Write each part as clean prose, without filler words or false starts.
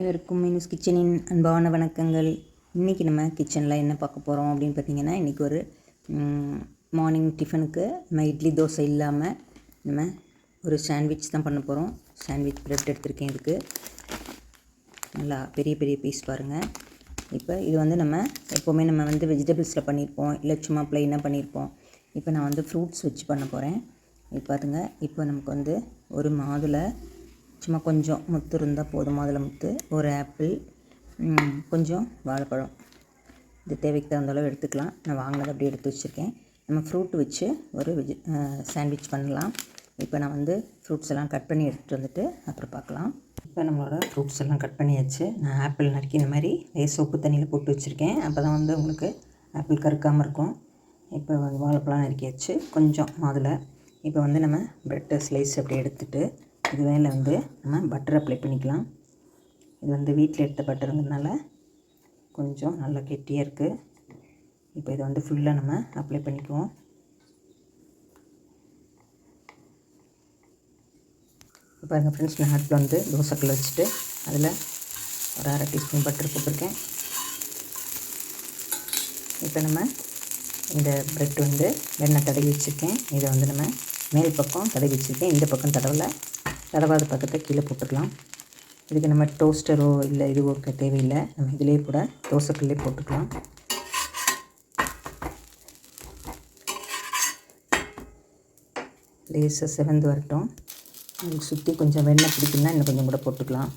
அனைவருக்கும் மீனூஸ் கிச்சனின் அன்பான வணக்கங்கள். இன்றைக்கி நம்ம கிச்சனில் என்ன பார்க்க போகிறோம் அப்படின்னு பார்த்திங்கன்னா, இன்றைக்கி ஒரு மார்னிங் டிஃபனுக்கு நம்ம இட்லி தோசை இல்லாமல் நம்ம ஒரு சாண்ட்விச் தான் பண்ண போகிறோம். சாண்ட்விச் ப்ரெட் எடுத்திருக்கேன். இதுக்கு நல்லா பெரிய பெரிய பீஸ் பாருங்கள். இப்போ இது வந்து நம்ம எப்போவுமே நம்ம வெஜிடபிள்ஸில் பண்ணியிருப்போம், இல்லை சும்மா ப்ளைனாக பண்ணியிருப்போம். இப்போ நான் ஃப்ரூட்ஸ் வச்சு பண்ண போகிறேன். இப்போ பார்த்துங்க, இப்போ நமக்கு ஒரு மாதுளை, சும்மா கொஞ்சம் முத்து இருந்தால் போதும். மாதுளை முத்து, ஒரு ஆப்பிள், கொஞ்சம் வாழைப்பழம், இது தேவைக்கு தகுந்த அளவு எடுத்துக்கலாம். நான் வாங்கினது அப்படியே எடுத்து வச்சுருக்கேன். நம்ம ஃப்ரூட் வச்சு ஒரு சாண்ட்விச் பண்ணலாம். இப்போ நான் ஃப்ரூட்ஸ் எல்லாம் கட் பண்ணி எடுத்துகிட்டு வந்துட்டு அப்புறம் பார்க்கலாம். இப்போ நம்மளோட ஃப்ரூட்ஸ் எல்லாம் கட் பண்ணியாச்சு. நான் ஆப்பிள் நறுக்கி இந்த மாதிரி சோப்பு தண்ணியில் போட்டு வச்சுருக்கேன். அப்போ தான் உங்களுக்கு ஆப்பிள் கருக்காமல் இருக்கும். இப்போ வாழைப்பழம் நறுக்கியாச்சு, கொஞ்சம் மாதுளை. இப்போ நம்ம ப்ரெட்டு ஸ்லைஸ் அப்படி எடுத்துகிட்டு இது மேலே நம்ம பட்டர் அப்ளை பண்ணிக்கலாம். இது வீட்டில் எடுத்த பட்டருங்கிறதுனால கொஞ்சம் நல்லா கெட்டியாக இருக்குது. இப்போ இதை ஃபுல்லாக நம்ம அப்ளை பண்ணிக்குவோம். இப்போ பாருங்கள் ஃப்ரெண்ட்ஸ், நான் அடுப்பில் தோசைக்கல் வச்சுட்டு அதில் ஒரு 1/2 டீஸ்பூன் பட்டர் போட்டிருக்கேன். இப்போ நம்ம இந்த ப்ரெட் வெண்ணெய் தடவி வச்சுருக்கேன். இதை நம்ம மேல் பக்கம் தடவி வச்சுருக்கேன். இந்த பக்கம் தடவாத பக்கத்தை கீழே போட்டுக்கலாம். இதுக்கு நம்ம டோஸ்டரோ இல்லை இதுவோ தேவையில்லை. நம்ம இதிலே கூட தோசைக்கல்லே போட்டுக்கலாம். லேசாக செவந்து வரட்டும். அதுக்கு சுற்றி கொஞ்சம் வெண்ணெய் பிடிக்குன்னா இன்னும் கொஞ்சம் கூட போட்டுக்கலாம்.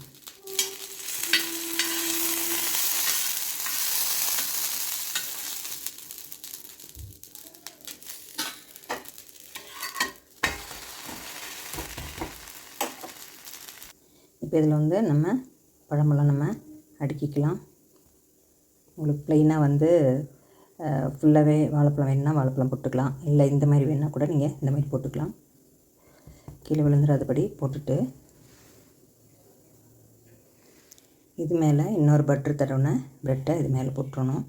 இப்போ இதில் நம்ம பழமெல்லாம் நம்ம அடுக்கிக்கலாம். உங்களுக்கு ப்ளைனாக ஃபுல்லாகவே வாழைப்பழம் வேணுன்னா வாழைப்பழம் போட்டுக்கலாம். இல்லை இந்த மாதிரி வேணுன்னா கூட நீங்கள் இந்த மாதிரி போட்டுக்கலாம். கீழே விழுந்துடாதபடி போட்டுட்டு இது மேலே இன்னொரு பட்டர் தடவின ப்ரெட்டை இது மேலே போட்டுறணும்.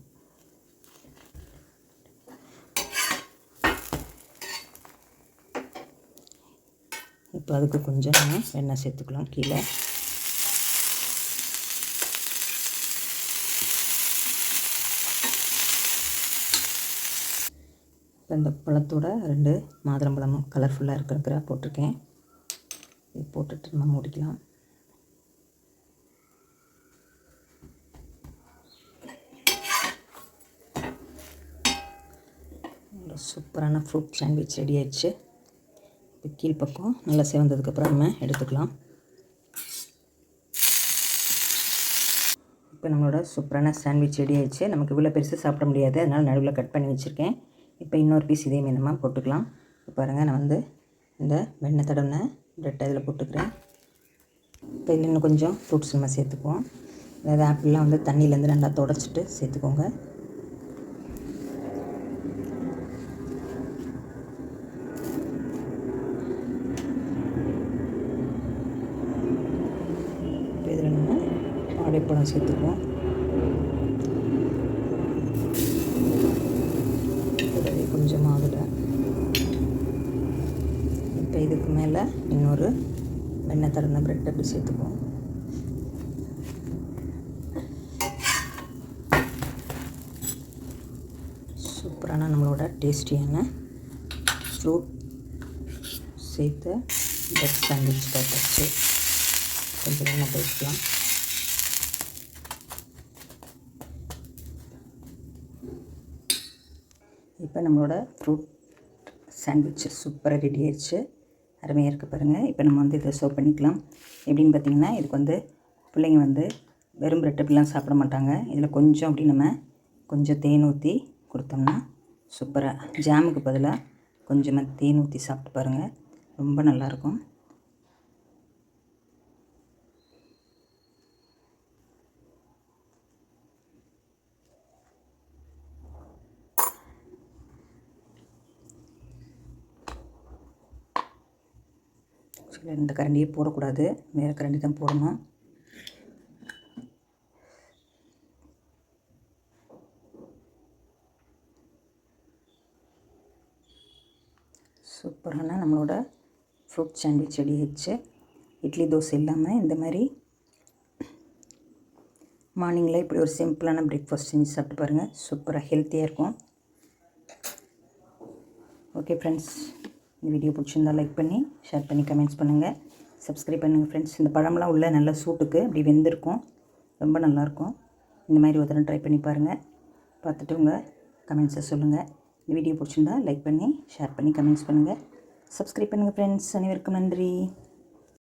இப்போ அதுக்கு கொஞ்சம் நம்ம வெண்ணெய் சேர்த்துக்கலாம் கீழே. இப்போ இந்த பழத்தோட 2 மாதுளம்பழமும் கலர்ஃபுல்லாக இருக்கிற போட்டிருக்கேன். இது போட்டுட்டு நம்ம மூடிக்கலாம். சூப்பரான ஃப்ரூட் சாண்ட்விச் ரெடி ஆயிடுச்சு. இப்போ கீழ்ப்பக்கம் நல்லா சிவந்ததுக்கப்புறம் நம்ம எடுத்துக்கலாம். இப்போ நம்மளோட சூப்பரான சாண்ட்விச் ரெடி ஆயிடுச்சு. நமக்கு இவ்வளோ பெருசு சாப்பிட முடியாது, அதனால் நடுவில் கட் பண்ணி வச்சுருக்கேன். இப்போ இன்னொரு பீஸ் இதே மாதிரி நம்ம போட்டுக்கலாம். இப்போ பாருங்கள், நான் இந்த வெண்ணெய் தடவின ப்ரெட்டை இதில் போட்டுக்கிறேன். இப்போ இதில் இன்னும் கொஞ்சம் ஃப்ரூட்ஸ் நம்ம சேர்த்துக்குவோம். அதாவது ஆப்பிள்லாம் தண்ணியிலேருந்து நல்லா தொடச்சிட்டு சேர்த்துக்கோங்க. இதில் நம்ம வாழைப்பழம் சேர்த்துக்குவோம். கொஞ்சம் மாதுளை. இப்போ இதுக்கு மேலே இன்னொரு வெண்ணெய் தடவின ப்ரெட் அப்படி சேர்த்துக்குவோம். சூப்பரான நம்மளோட டேஸ்டியான ஃப்ரூட் சேர்த்து ப்ரெட் சாண்ட்விச் போட்டாச்சு. கொஞ்சம் வெண்ணெய் போட்டுக்கலாம். இப்போ நம்மளோட ஃப்ரூட் சாண்ட்விச் சூப்பராக ரெடி ஆயிடுச்சு. அருமையாக இருக்குது பாருங்கள். இப்போ நம்ம இதை சர்வ் பண்ணிக்கலாம். எப்படின்னு பார்த்திங்கன்னா, இதுக்கு பிள்ளைங்க வெறும் ப்ரெட் அப்படிலாம் சாப்பிட மாட்டாங்க. இதில் கொஞ்சம் அப்படி நம்ம கொஞ்சம் தேன் ஊற்றி கொடுத்தோம்னா சூப்பராக, ஜாமுக்கு பதிலாக கொஞ்சமாக தேன் ஊற்றி சாப்பிட்டு பாருங்கள், ரொம்ப நல்லாயிருக்கும். இந்த கரண்டியே போடக்கூடாது, வேறு கரண்டி தான் போடணும். சூப்பரான நம்மளோட ஃப்ரூட் சாண்ட்விச் ரெடி ஆயிடுச்சு. இட்லி தோசை இல்லாமல் இந்த மாதிரி மார்னிங்கில் இப்படி ஒரு சிம்பிளான பிரேக்ஃபாஸ்ட் செஞ்சு சாப்பிட்டு பாருங்கள், சூப்பராக ஹெல்த்தியாக இருக்கும். ஓகே ஃப்ரெண்ட்ஸ், இந்த வீடியோ பிடிச்சிருந்தால் லைக் பண்ணி ஷேர் பண்ணி கமெண்ட்ஸ் பண்ணுங்கள், சப்ஸ்கிரைப் பண்ணுங்கள் ஃப்ரெண்ட்ஸ். இந்த பழம்லாம் உள்ள நல்ல சூட்டுக்கு அப்படி வெந்திருக்கும், ரொம்ப நல்லாயிருக்கும். இந்த மாதிரி ஒரு தடவை ட்ரை பண்ணி பாருங்கள், பார்த்துட்டு உங்கள் கமெண்ட்ஸை சொல்லுங்கள். இந்த வீடியோ பிடிச்சிருந்தால் லைக் பண்ணி ஷேர் பண்ணி கமெண்ட்ஸ் பண்ணுங்கள், சப்ஸ்கிரைப் பண்ணுங்கள் ஃப்ரெண்ட்ஸ். அனைவருக்கும் நன்றி.